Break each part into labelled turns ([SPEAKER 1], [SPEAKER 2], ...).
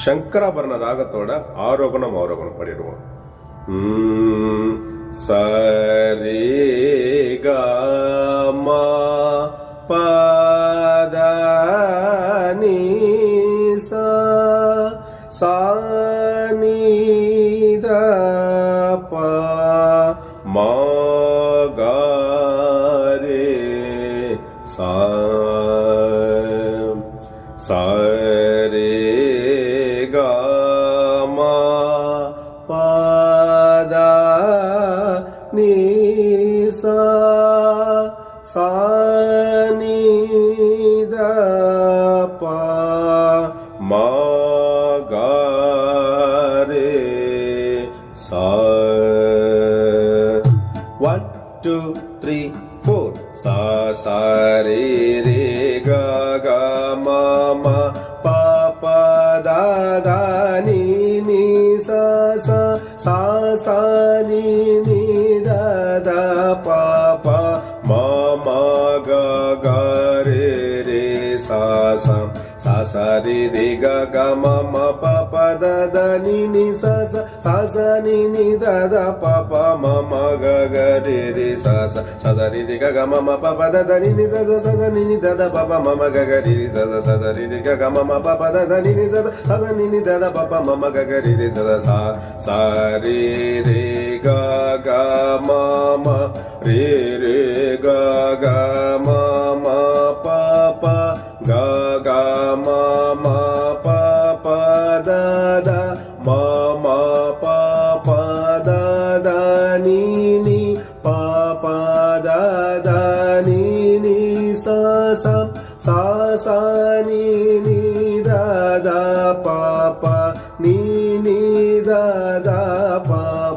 [SPEAKER 1] சங்கராபரண ராகத்தோட ஆரோகணம் அவரோகணம் பாடிடுவோம். சரி க ம ப த நீ சா சா நீ த ப ம க ரே சா சா ரே க ம ப த நீ சா சா நீ த ப ம ಗ ರೇ ಸಾ. 1 2 3 4 ಸಾ ಸಾ ರೇ ರೇ ಗ ಗ ಮ ಮ ಪ ಪ ದ ದ ನೀ ನೀ ಸಾ ಸಾ ಸಾ ಸಾ ನೀ ನೀ ದ ದ ಪ ಪ ಮ ಮ ಗ ಗ ರೇ ರೇ ಸಾ ಸಾ ಸಾ ಸಾ ರಿ ರಿ ಗ ಗ ಮ ಮ ಪ ಪ ದ ದ ನೀ ನೀ ಸಾ ಸಾ ಸಾ ಸಾ ನೀ ನೀ ದ ದ ಪ ಪ ಮ ಮ ಗ ಗ ರಿ ರಿ ಸಾ ಸಾ ಸಾ ಸಾ ರಿ ರಿ ಗ ಗ ಮ ಮ ಪ ಪ ದ ದ ನೀ ನೀ ಸಾ ಸಾ ಸಾ ಸಾ ನೀ ನೀ ದ ದ ಪ ಪ ಮ ಮ ಗ ಗ ರಿ ರಿ ಸಾ ಸಾ ಸಾ ಸಾ ರಿ ರಿ ಗ ಗ ಮ ಮ ಪ ಪ ದ ದ ನೀ ನೀ ಸಾ ಸಾ ಸಾ ಸಾ ನೀ ನೀ ದ ದ ಪ ಪ ಮ ಮ ಗ ಗ ರಿ ರಿ ಸಾ ಸಾ ಸಾ ರಿ ರಿ ಗ ಗ ಮ ಮ ರಿ ರಿ ಗ ಗ ಮ ಮ ಪ ಪ ಗ ಗ ಮ ಮ ಪ ಪ ದ ದ ಮ ಮ ಪ ಪ ದ ದ ನೀ ನೀ ಪ ಪ ದ ದ ನೀ ನೀ ಸಾ ಸಾ ಸಾ ಸಾ ನೀ ನೀ ದ ದ ಪ ಪ ನೀ ನೀ ದ ದ ಪ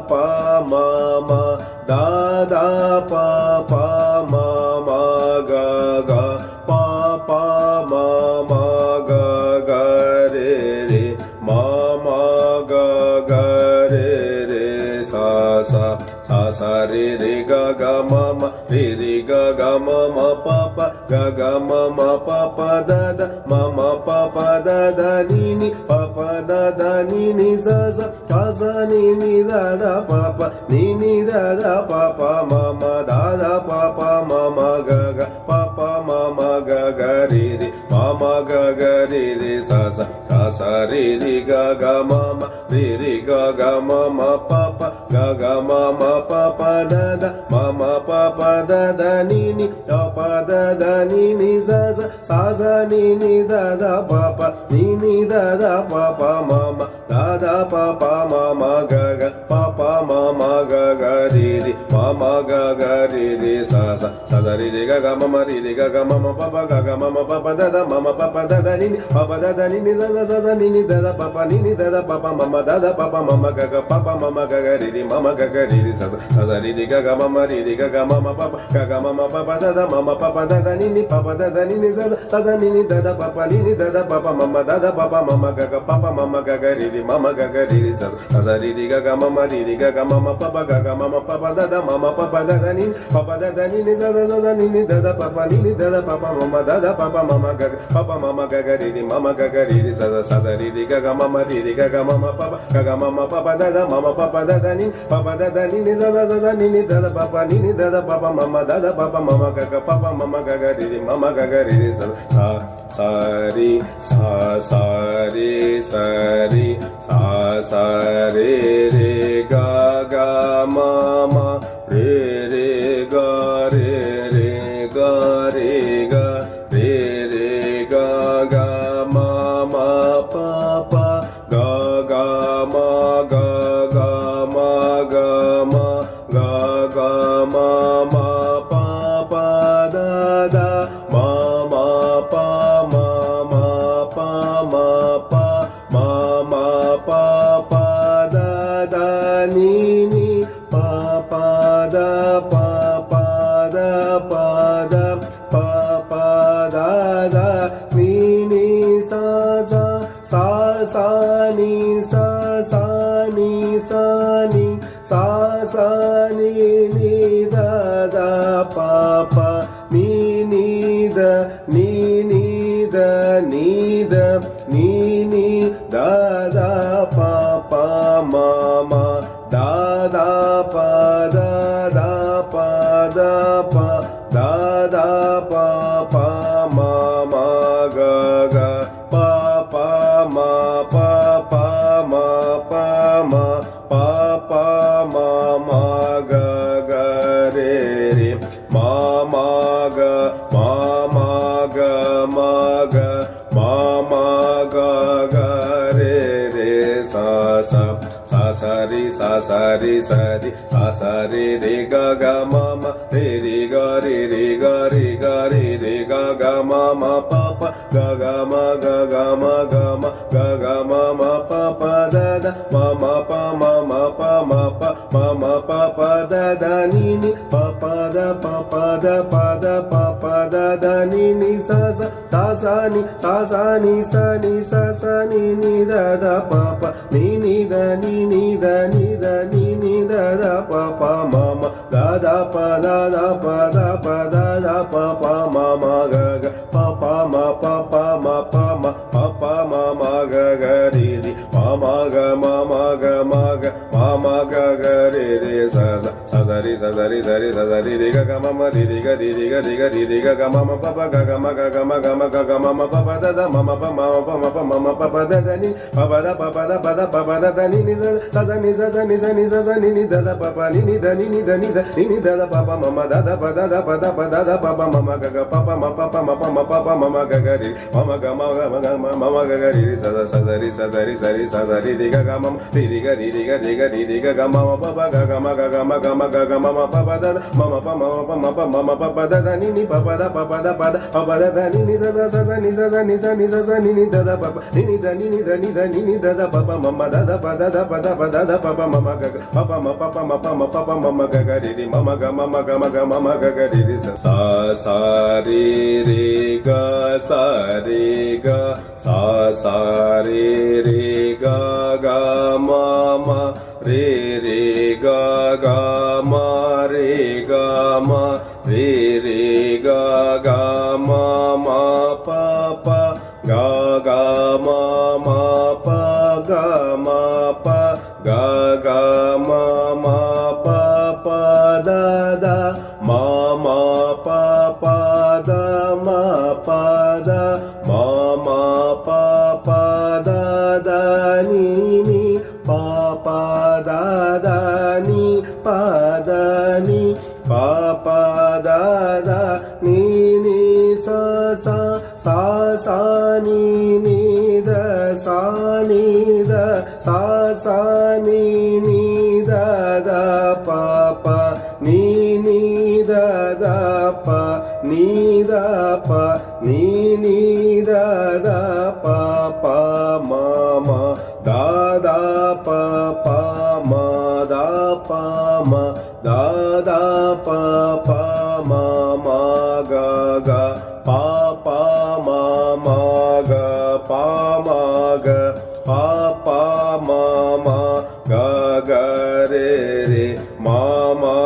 [SPEAKER 1] ಪ ಮ ಮ ದ ದ ಪ ಪ ಮ ಮ ಗ ಗ ಪ ಪ ಮ ಮ ಗ ಗ ರೇ ರೇ ಮ ಮ ಗ ಗ ರೇ ರೇ ಸಾ ಸಾ ಸಾ ಸಾ ರೇ ರೇ ಗ ಗ ಮ ಮ ರೇ ರೇ ಗ ಗ ಮ ಮ ಪ ಪ ಗ ಗ ಮ ಮ ಪ ಪ ದ ದ ಮ ಮ ಪ ಪ ದ ದ ನೀ ನೀ ಪ ಪ ದ ದ ನೀ ನೀ ಸಾ ಸಾ ಸಾ ಸಾ ನೀ ನೀ ದ ದ ಪ ಪ ನೀ ನೀ ದ ದ ಪ ಪ ಮ ಮ ದ ದ ಪ ಪ ಮ ಮ ಗ ಗ ಪ ಪ ಮ ಮ ಗ ಗ ರೇ ರೇ ಮ ಮ ಗ ಗ ರೇ ರೇ ಸಾ ಸಾ ಸಾ ಸಾ ರೇ ರೇ ಗ ಗ ಮ ಮ ರೇ ರೇ ಗ ಗ ಮ ಮ ಪ ಪ ಗ ಗ ಮ ಮ ಪ ಪ ದ ದ ಮ ಮ ಪ ಪ ದ ದ ನೀ ನೀ ದ ಪ ದ ದ ನೀ ನೀ ಸಾ ಸಾ ಸಾ ಸಾ ನೀ ನೀ ದ ದ ಪ ಪ ನೀ ನೀ ದ ದ ಪ ಪ ಮ ಮ ದ ದ ಪ ಪ ಮ ಮ ಗ ಗ ಪ ಪ ಮ ಮ ಗ ಗ ರೇ ರೇ ಮ ಮ ಗ ಗ ರೇ ರೇ ಸಾ ಸಾ ಸಾ ದ ರೇ ರೇ ಗ ಗ ಮ ಮ ರೇ ರೇ ಗ ಗ ಮ ಮ ಪ ಪ ಗ ಗ ಮ ಮ ಪ ಪ ದ ದ ಮ ಮ ಪ ಪ ದ ದ ನೀ ನೀ ಪ ಪ ದ ದ ನೀ ನೀ ಸಾ ಸಾ ಸಾ ಸಾ ನೀ ನೀ ದ ದ ಪ ಪ ನೀ ನೀ ದ ದ ಪ ಪ ಮ ಮ ದ ದ ಪ ಪ ಮ ಮ ಗ ಗ ಪ ಪ ಮ ಮ ಗ ಗ ರೇ ರೇ ಮ ಮ ಗ ಗ ರೇ ರೇ ಸಾ ಸಾ ಸಾ ದ ರೇ ರೇ ಗ ಗ ಮ ಮ ರೇ ರೇ ಗ ಗ ಮ ಮ ಪ ಪ ಗ ಗ ಮ ಮ ಪ ಪ ದ ದ ಮ ಮ ಪ ಪ ದ ದ ನೀ ನೀ ಪ ಪ ದ ದ ನೀ ನೀ ಸಾ ಸಾ ಸಾ ನೀ ನೀ ದ ದ ಪ ಪ ನೀ ನೀ ದ ದ ಪ ಪ ಮ ಮ ದ ದ ಪ ಪ ಮ ಮ ಗ ಗ ಪ ಪ ಮ ಮ ಗ ಗ ರೇ ರೇ ಮ ಮ ಗ ಗ ರೇ ರೇ ಸಾ ಸಾ ಸಾ ರೇ ರೇ ಗ ಗ ಮ ಮ ರೇ ರೇ ಗ ಗ ಮ ಮ ಪ ಪ ಗ ಗ ಮ ಮ ಪ ಪ ದ ದ ಮ ಮ ಪ ಪ ದ ದ ನೀ ಪ ಪ ದ ದ ನೀ ನೀ ಸಾ ಸಾ ಸಾ ನೀ ನೀ ದ ದ ಪ ಪ ನೀ ನೀ ದ ದ ಪ ಪ ಮ ಮ ದ ದ ಪ ಪ ಮ ಮ ಗ ಗ ಪ ಪ ಮ ಮ ಗ ಗ ರೇ ರೇ ಮ ಮ ಗ ಗ ರೇ ರೇ ಸಾ ಸಾ ಸಾ ರೇ ರೇ ಗ ಗ ಮ ಮ ರೇ ರೇ ಗ ಗ ಮ ಮ ಪ ಪ ಗ ಗ ಮ ಮ ಪ ಪ ದ ದ ಮ ಮ ಪ ಪ ದ ದ ನೀ ಪ ಪ ದ ದ ನೀ ನೀ ಸಾ ಸಾ ಸಾ ನೀ ನೀ ದ ದ ಪ ಪ ನೀ ನೀ ದ ದ ಪ ಪ ಮ ಮ ದ ದ ಪ ಪ ಮ ಮ ಗ ಗ ಪ ಪ ಮ ಮ ಗ ಗ ರೇ ರೇ ಮ ಮ ಗ ಗ ರೇ ರೇ ಸಾ ಸಾ ಸಾ ರೇ ಸಾ ಸಾ ರೇ ಸಾ ರೇ ಸಾ ಸಾ ರೇ ರೇ ಗ ಗ ಮ ಮ ರೇ ರೇ ಗ ರೇ ರೇ ಗ ರೇ ಗ ರೇ ರೇ ಗ ಗ ಮ ಮ ಪ ಪ ಗ ಗ ಮ ಗ ಗ ಮ ಗ ಮ ಗ ಗ ಮ ಮ ಪ ಪ ದ ದ ಮ ಮ ಪ ಮ ಮ ಪ ಮ ಪ ಮ ಮ ಪ ಪ ದ ದ ನೀ ನೀ ಪ ಪ ದ ಪ ಪ ದ ಪ ದ ಪ ಪ ದ ದ ನೀ ನೀ ಸಾ ಸಾ ಸಾ ಸಾ ನೀ ಸಾ ಸಾ ನೀ ಸಾ ನೀ ಸಾ ಸಾ ನೀ ನೀ ದ ದ ಪ ಪ ನೀ ನೀ ದ ನೀ ನೀ ದ ನೀ ದ ನೀ ನೀ the pa ma ma da da pa da da pa da pa da da pa pa ma ma ga ga pa pa ma pa pa ma pa ma pa pa ma ma ga ga re re ma ma ga ma ma ga ma ga ma ma ga ga re re sa sa sa sa ri sa sa ri sa ri sa sa ri re ga ga ma ma re re ga re ga re ga re ga ga ma ma pa pa ga ga ma ga ma ga ma ma pa pa da da ma ma pa ma pa ma pa pa da da ni ni pa pa da pa pa da pa da pa pa da da ni ni sa sa sa sa ni sa sa ni sa ni sa sa ni ni da da pa pa ni ni da ni ni da ni da ni ni da da pa pa ma ma da da pa da da pa da pa da da pa pa ma ma ga ga pa pa ma pa pa ma pa ma pa pa ma ma ga ga ri ri ma ma ga ma ma ga ma ga ma ma ga ga re re sa sa sa sa ri sa sa ri sa ri sa sa ri ri ga ga ma ma ri ri ga ri ri ga ri ga ri ri ga ga ma ma pa pa ga ga ma ga ga ma ga ma ga ga ma ma pa pa da da ma ma pa ma pa ma pa ma ma pa pa da da ni pa pa da pa pa da pa da pa pa da da ni ni sa sa ni sa sa ni sa ni sa sa ni ni da da pa pa ni ni da ni ni da ni da ni ni da da pa pa ma ma da da pa da da pa da pa da da pa pa ma ma ga ga pa pa ma pa pa ma pa ma pa pa ma ma ga ga ri ma ma ga ma ga ma ga ma ma ga ga ri sa sa sa ri sa sa ri sa ri sa sa ri ri ga ga ma ri ri ga ri ri ga ri ga ri ri ga ga ma ma pa pa ga ga ma ga ga ma ga ma ga ga ma ma pa pa da ma ma pa ma pa ma pa ma ma pa pa da da ni ni pa pa da pa pa da pa da pa pa da da ni ni sa sa sa ni sa sa ni sa ni sa sa ni ni da da pa pa ni ni da ni ni da ni da ni ni da da pa pa ma ma da da pa da da pa da pa da da pa pa ma ma ga ga pa pa ma pa pa ma pa ma pa pa ma ma ga ga ri ri ma ma ga ma ma ga ma ga ma ma ga ga ri ri sa sa sa ri ri ga sa ri ga sa sa ri ri ga ga ma ma re re ga ga ma re ga ma re re ga ga ma ma pa pa ga ga ma ma pa ga ma pa ga ga ma ma pa pa da da ma ma pa pa da ma pa da ma ma pa pa da da ni ni pa pa da da ni pa da ni pa pa da da ni ni sa sa sa sa ni ni da sa ni da sa sa ni ni da da pa pa ni ni da da pa ni da pa ni ni da da pa pa ma ma da da pa pa ma da pa ma da da pa pa ma ma ga ga pa pa ma ma ga pa ma ga pa pa ma ma ga ga re re ma ma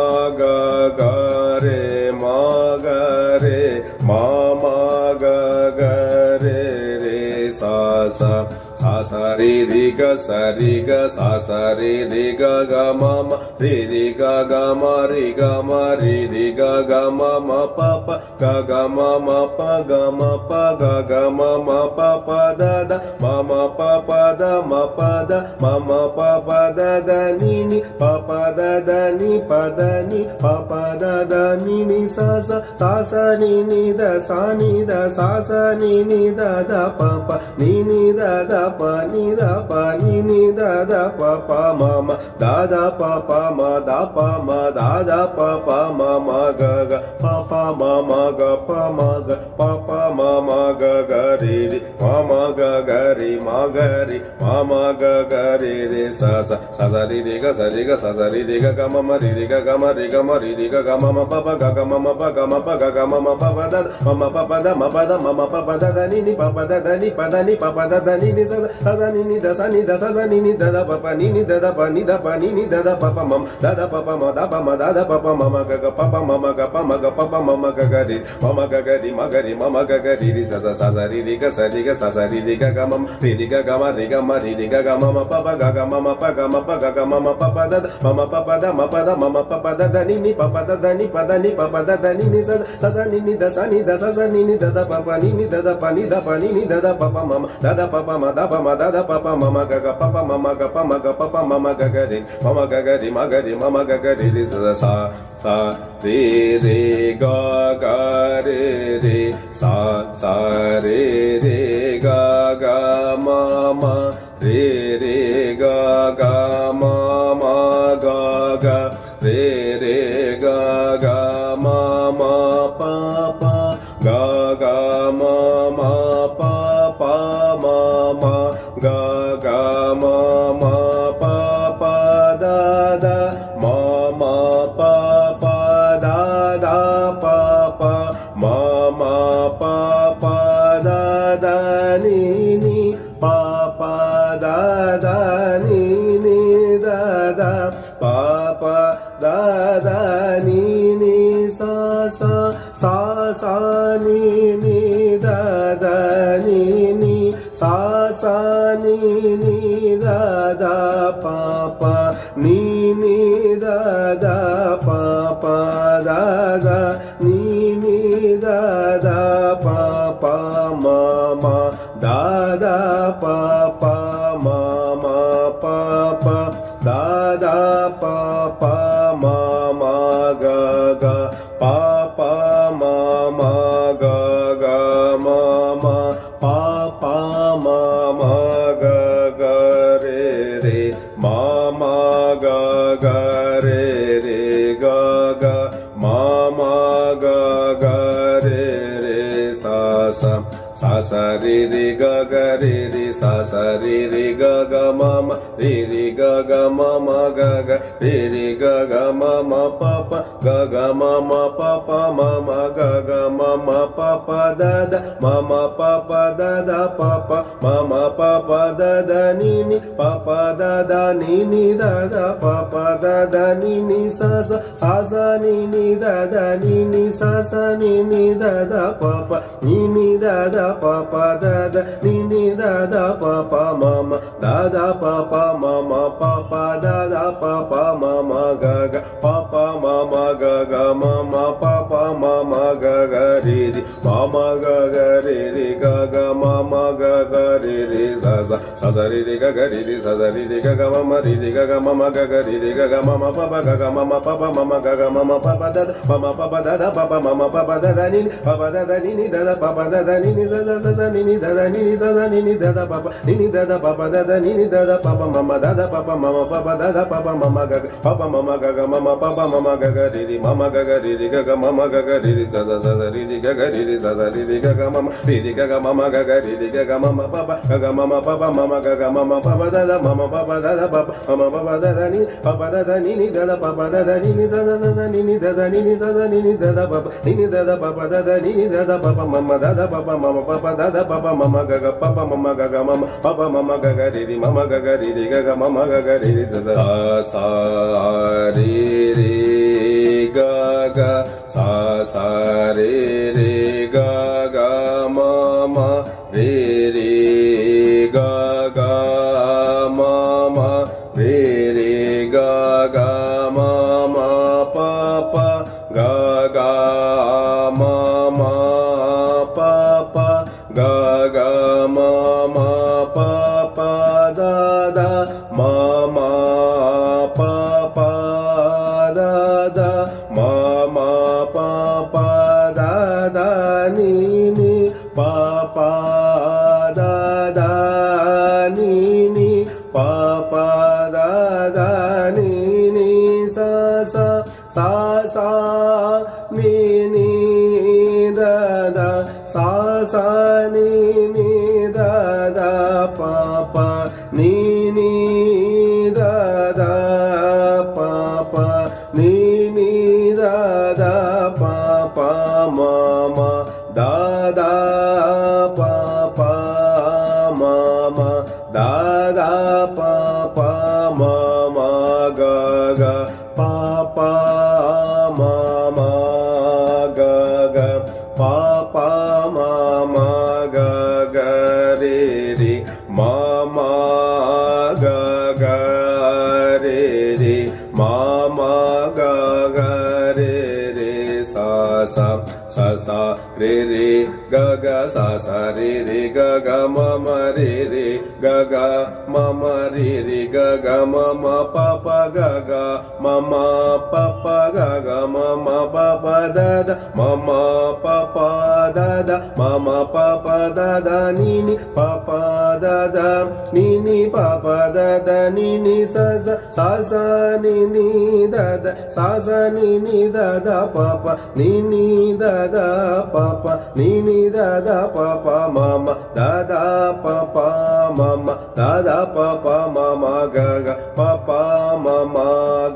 [SPEAKER 1] ga ga re ma ga re ma ma ga ga re re sa sa sa sa ri ri ga sa ri ga sa sa ri ri ga ga ma ma ri ri ga ga ma ri ga ma ri ri ga ga ma ma pa pa ga ga ma ma pa ga ma pa ga ga ma ma pa pa da da ma ma pa pa da ma pa da ma ma pa pa da da ni ni pa pa da da ni pa da ni pa pa da da ni ni sa sa sa sa ni ni da sa ni da sa sa ni ni da da pa pa ni ni da da pa ni da pa ni ni da da pa pa ma ma da da pa pa ma da pa ma da da pa pa ma ma ga ga pa pa ma ma ga pa ma ga pa pa ma ma ga ga ri ri ma ma ga ga ri ma ga ri ma ma ga ga ri ri sa sa sa sa ri ri ga sa ri ga sa sa ri ri ga ga ma ma ri ga ga ma ri ga ma ri ga ga ma ma pa pa ga ga ma ma pa ga ma pa ga ga ma ma pa pa da ma pa pa da ma pa da ma ma pa pa da ni ni pa pa da ni pa da ni ni sa ni ni da sa ni da sa ni ni da da pa pa ni ni da da pa ni da pa ni ni da da pa pa ma da pa pa ma da pa ma da pa pa ma ma ga pa pa ma ma ga pa ma ga pa pa ma ma ga ga ri ma ma ga ga ri ma ga ri ma ma ga ga ri sa ri ga sa ri ga sa ri ga ga ma ri ga ga ma ri ga ma ri ga ga ma ma pa pa ga ga ma ma pa ga ma pa ga ga ma ma pa pa da ma ma pa pa da ma pa da ma ma pa pa da ni ni pa pa da ni pa pa da ni ni sa ni ni da sa ni ni da da pa pa ni ni da da pa ni da da pa pa ma ma da pa pa ma da pa ma da pa pa ma ma ga ga pa pa ma ma ga pa ma ga pa pa ma ma ga ga ri ma ma ga ga ri ma ga ri ma ma ga ga ri sa re ga re sa re ga ma re ga ma ga re ga ma pa pa ga ma pa ma ga ma pa da ma pa da pa ma da ni pa da ni da pa ni sa ni da ni sa ni da pa ni da pa da ni da pa ma da pa ma pa da pa ma ga pa ma ga ma pa ma ga re ma ga re ga ma ga re sa re ga re sa re ga ma re ga ma ga re ga ma pa ga ma pa ma ga ma pa da ma pa da pa ma da ni pa da ni da pa da ni sa ni da ni sa ni da pa ni da pa da ni da pa ma da pa ma da pa ma ga ma ga ma pa ga ri ma ga ri ga ma ga ri sa ri ga ri sa ri ga ma ri ga ma ga ri ga ma pa ga ma pa da pa da ni da pa da ni sa ni da ni da pa ni da pa da ni da pa ma da pa ma da pa ma ga ma ga ri ma ga ri ga ma ga ri sa ri ga ri sa ri ga ma ri ga ma ga ri ga ma pa ga ma pa da pa da ni da pa da ni sa ni da ni da pa ni da pa da ni da pa ma da pa da pa ma ga ma ga ri ma ga ri ga ma ga ri sa re ga sa re ga ma re ga ma re ga ma pa ga ma pa ga ma pa da ma pa da ma pa da ni pa da ni pa da ni sa ni da sa ni da pa ni da pa da pa pa ma ma da da pa pa ma ma ga ga pa pa ma ma ga ga pa pa ma ma ga ga re re ma ma ga ga re re ma ma ga ga re re sa sa sa sa re re ga ga sa sa re re ga ga ma ma re re ga ga ma ma re re ga ga ma ma pa pa ga ga ma ma pa pa ga ga ma ma pa pa da da ma ma pa pa da da ma ma pa pa da da ni ni pa pa da da ni ni pa pa da da ni ni sa sa sa sa ni ni da da sa sa ni ni da da pa pa ni ni da da pa pa ni ni da da pa pa ma ma da da pa pa ma ma da da pa pa ma ma ga ga pa pa ma ma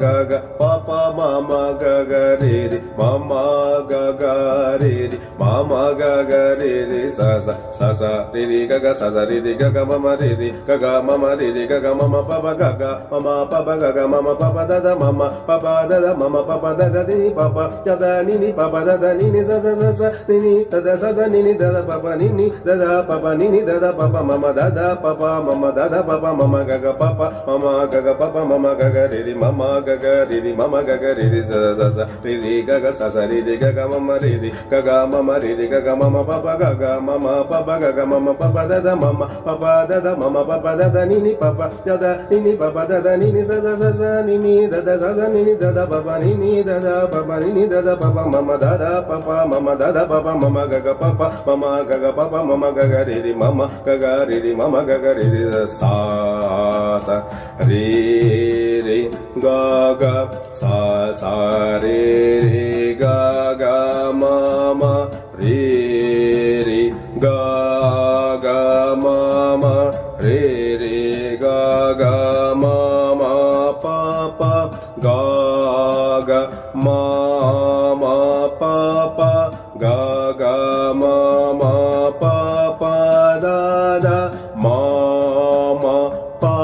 [SPEAKER 1] ga ga pa pa ma ma ga ga re re ma ma ga ga re re ma ma ga ga re re sa sa sa sa re re ga ga sa sa re re ga ga ma ma re re ga ga ma ma re re ga ga ma ma pa pa ga ga ma ma pa pa ga ga ma ma pa pa da da ma ma pa pa da da ma ma pa pa da da ni pa pa da da ni pa pa da da ni sa sa sa sa ni da da sa sa ni da da pa pa ni da da pa pa ni da da pa pa ma ma da da pa pa ma ma da da pa pa ma ma ga ga pa pa ma ma ga ga pa pa ma ma ga ga re re ma ma ga ga re re ma ma ga ga re re sa sa sa re re ga ga sa sa re re ga ga ma ma re re ga ga ma ma re re ga ga ma ma pa pa ga ga ma ma pa pa ga ga ma ma pa pa da da ma ma pa pa da da ma ma pa pa da da ni pa pa da da ni pa pa da da ni sa sa sa sa ni da da sa sa ni da da pa pa ni da da pa pa ni da da pa pa ma ma da da pa pa ma ma da da pa pa ma ma ga ga pa pa ma ma ga ga pa pa ma ma ga ga re re ma ma ga ga re re ma ma ga ga re re sa sa re re ga ga sa sa re re ga ga ma ma re re ga ga ma ma re re ga ga ma ma pa pa ga ga ma ma pa pa ga ga ma ma pa pa da da ma ma pa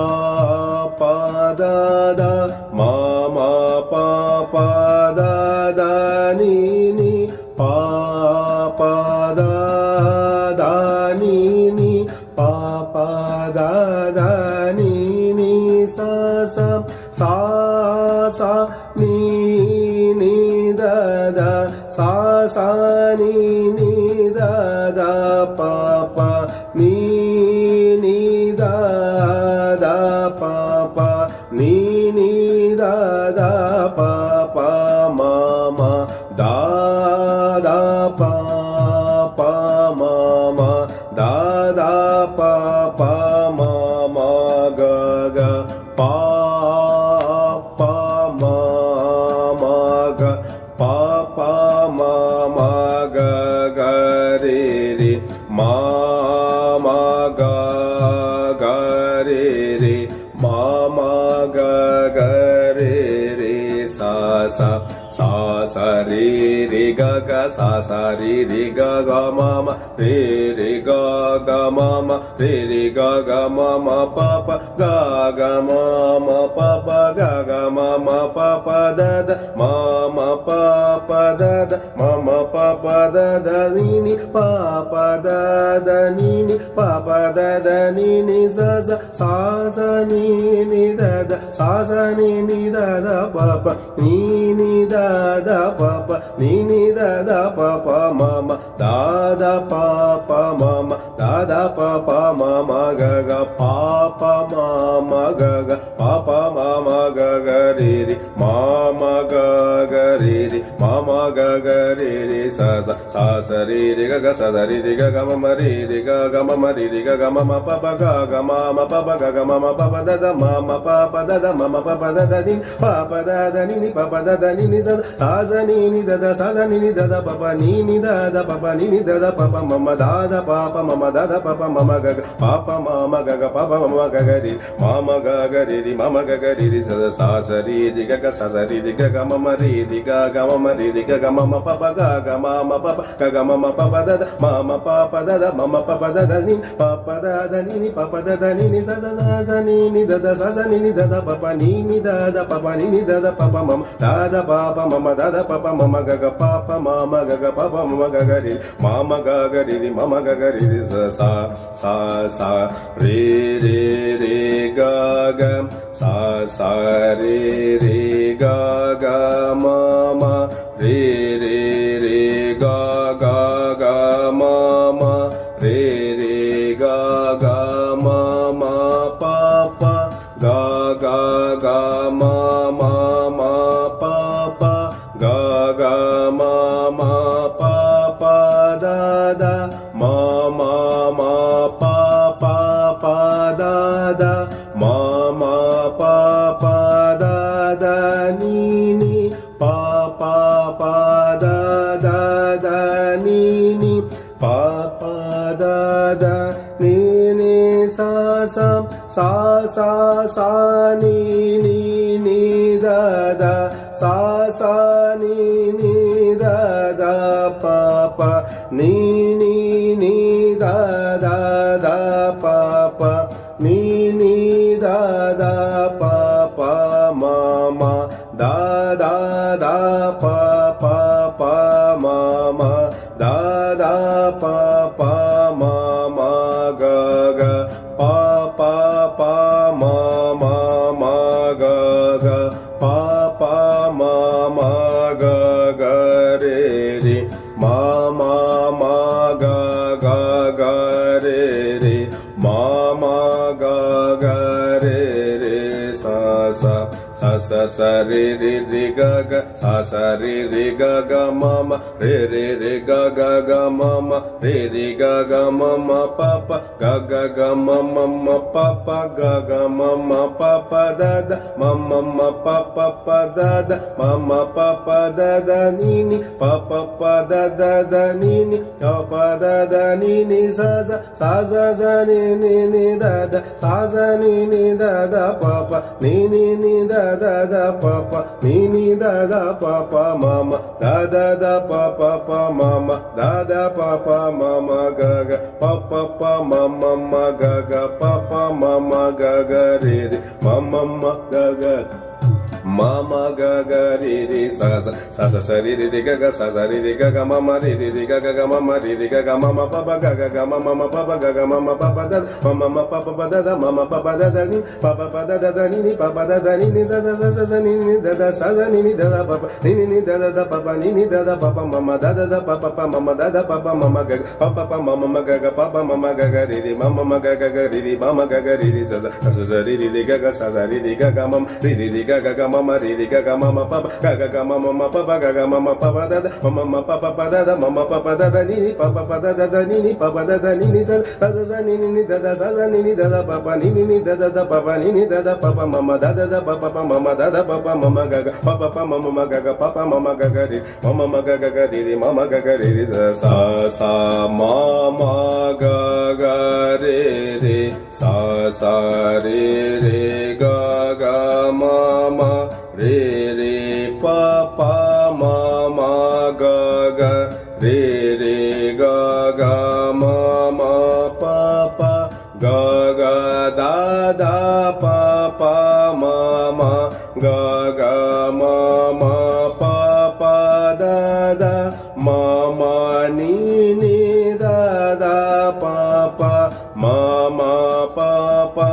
[SPEAKER 1] pa da da ma ma pa pa da da ni ni pa pa da da ni ni pa pa da da ni ni sa sa sa sa ni ni da da sa sa ni ni da da pa pa ni ni da da pa pa ni ni da da pa pa ma ma da da pa pa ma ma da da pa pa ma ma ga ga pa pa ma ma ga pa pa ma ma ga ga re re ma ma ga ga re re ma ma ga ga re re sa sa sa sa re re ga ga sa sa re re ga ga ma ma re re ga ga ma ma re re ga ga ma ma pa pa ga ga ma ma pa pa ga ga ma ma pa pa da da ma ma pa pa da da ma ma pa pa da da ni ni pa pa da da ni ni pa pa da da ni ni sa sa sa sa ni ni da da sa sa ni ni da da pa pa ni ni da da pa pa ni ni da da pa pa ma ma da da pa pa ma ma da da pa pa ma ma ga ga pa pa ma ma ga ga pa pa ma ma ga ga re re ma ma ga ga re re ma ma ga ga re re sa sa sa sa re re ga ga sa da re re ga ga ma ma re re ga ga ma ma re re ga ga ma ma pa pa ga ga ma ma pa pa ga ga ma ma pa pa da da ma ma pa pa da da ma ma pa pa da da ni pa pa da da ni ni pa pa da da ni ni sa sa ni ni da da sa sa ni ni da da pa pa ni ni da da pa pa ni ni da da pa pa ma ma da da pa pa ma ma da da pa pa ma ma ga ga pa pa ma ma ga ga pa pa ma ma ga ga re ma ma ga ga re re ma ma ga ga re re sa sa sa re re ga ga sa sa re re ga ga ma ma re re ga ga ma ma ri ri ga ga ma ma pa pa ga ga ma ma pa pa ga ga ma ma pa pa da da ma ma pa pa da da ma ma pa pa da da ni pa pa da da ni ni pa pa da da ni ni sa sa sa sa ni ni da da sa sa ni ni da da pa pa ni ni da da pa pa ni ni da da pa pa ma ma da da pa pa ma ma da da pa pa ma ma ga ga pa pa ma ma ga ga pa pa ma ma ga ga ri ma ma ga ga ri ri ma ma ga ga ri ri sa sa sa sa re re re ga ga sa sa re re ga ga ma ma re re re ga ga ga ma ma re re ga ga ma ma pa pa ga ga ga ma ma ma pa pa ga ga ma ma pa pa da da ma ma ma pa pa pa da da ma ma pa pa da da ni ni pa pa pa da da da ni ni pa pa da da ni ni sa sa sa sa sa ni ni ni da da sa sa ni ni da da pa pa ni ni ni da da da pa pa ni ni da da pa pa ma ma da da da pa pa pa ma ma da da pa pa ma ma ga ga pa pa pa ma ma ma ga ga pa pa ma ma ga ga re re ma ma ma ga ga ga re re ma ma ga ga re re sa sa sa sa sa re re re ga ga sa sa re re ga ga ma ma re re re ga ga ga ma ma re re ga ga ma ma pa pa ga ga ga ma ma ma pa pa ga ga ma ma pa pa da da ma ma ma pa pa pa da da ma ma pa pa da da ni ni pa pa pa da da da ni ni pa pa da da ni ni sa sa sa sa sa ni ni ni da da sa sa ni ni da da pa pa ni ni ni da da da pa pa ni ni da da pa pa ma ma da da da pa pa pa ma ma da da pa pa ma ma ga ga pa pa pa ma ma ma ga ga pa pa ma ma ga ga re re ma ma ma ga ga Mama ga ga re re sa sa sa sa sa re re re ga ga sa sa re re ga ga mama re re re ga ga ga mama re re ga ga mama pa pa ga ga ga mama ma pa pa ga ga mama pa pa da mama ma pa pa da da mama pa pa da da ni pa pa da da ni ni pa pa da da ni ni sa sa sa sa ni ni da da sa sa ni ni da da pa pa ni ni da da pa pa ni ni da da pa pa mama da da pa pa mama da da pa pa mama ga pa mama ma ga ga pa pa mama ga ga re re mama ma ga ga re re mama ga ga re re sa sa re re ga ga sa sa re re ga ga mama re re ga ga mama re re ga ga mama papa ga ga mama ma papa ga ga mama papa da da mama ma papa pa da da mama papa da da ni ni papa pa da da ni ni papa da da ni ni sa sa ni ni da da sa ni ni da da papa ni ni da da papa ni ni da da papa mama da da papa mama da da papa mama ga ga papa pa mama ma ga ga papa mama ga ga re mama ma ga ga re mama ga ga re sa sa mama ga ga re re sa sa re re ga ga mama re re pa pa ma ma ga ga re re ga ga ma ma pa pa ga ga da da pa pa ma ma ga ga ma ma pa pa da da ma ma ni ni da da pa pa ma ma pa pa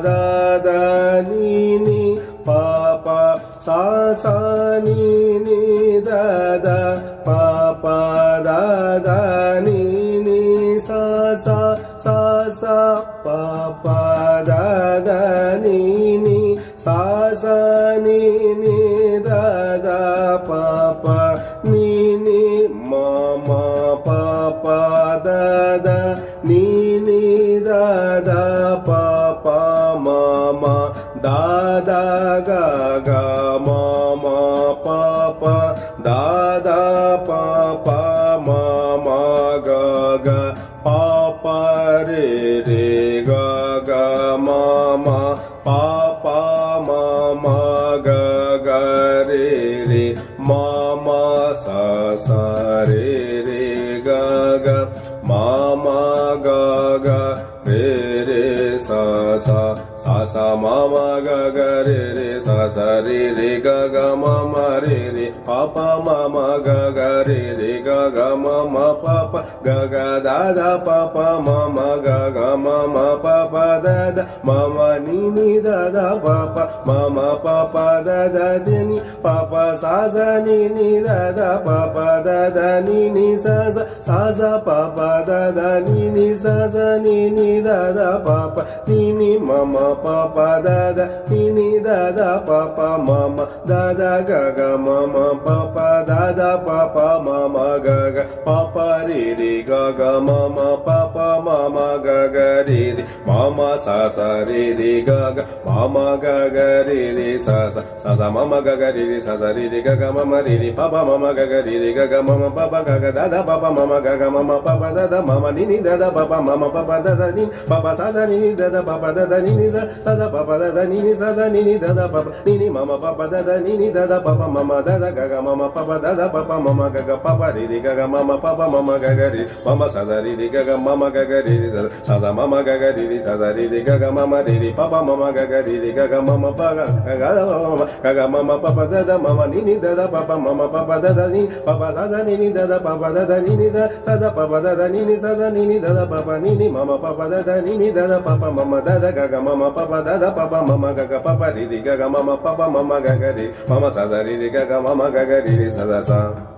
[SPEAKER 1] da da ni ni pa pa sa sa ni ni da da pa pa da da ni ni sa sa sa sa pa pa da da ni ni sa sa ni ni da da pa pa ni ni ma ma pa pa da da ni ni da da pa pa ma ma da da ga ga ma ma pa pa da da pa pa ma ma ga ga pa pa re re ga ga ma ma pa pa ma ma ga ga re re ma ma ma ga ga re re sa sa sa sa ma ma ga ga re re sa sa re re ga ga ma ma re re pa pa ma ma ga ga re re ga ga ma ma pa pa ga ga da da pa pa ma ma ga ga ma ma pa pa da da ma ma ni ni da da pa pa ma ma pa pa da da ni pa pa sa sa ni ni da da pa pa da da ni ni sa sa pa pa da da ni ni sa ni ni da da pa pa ni ni ma ma pa pa da da ni ni da da pa pa ma ma da da ga ga ma ma pa pa da da pa pa ma ma ga ga pa pa re re ga ga ma ma pa pa ma ma ga ga re re ma ma sa sa re re ga ga ma ma ga ga re re sa sa ma ma ga ga re re sa sa re re ga ga ma ma re re pa pa ma ma ga ga re re ga ga ma ma pa pa ga ga da da pa pa ma ma ga ga ma ma pa pa da da ma ma ni ni da da pa pa ma ma pa pa da da ni pa pa sa sa ni ni da da pa pa da da ni ni sa sa pa pa da da ni ni sa ni ni da da pa pa ni ni ma ma pa pa da da ni ni da da pa pa ma ma da da ga ga ma ma pa pa da da pa pa ma ma ga ga pa pa re re ga ga ma ma pa pa ma ma ga ga re ma ma sa sa re re ga ga ma ma ga ga re re sa sa ma ma ga ga re re sa sa re re ga ga ma ma re re pa pa ma ma ga ga re re ga ga ma ma pa ga ga da ga ga ma ma pa pa da da ma ma ni ni da da pa pa ma ma pa pa da da ni pa pa sa sa ni ni da da pa pa da da ni ni sa sa pa pa da da ni ni sa sa ni ni da da pa pa ni ni ma ma pa pa da da ni ni da da pa pa ma ma da da ga ga ma ma pa pa da da pa pa ma ma ga ga pa pa re re ga ga ma ma pa pa ma ma ga ga re ma ma sa sa re re ga ga ma ma ga ga re re sa sa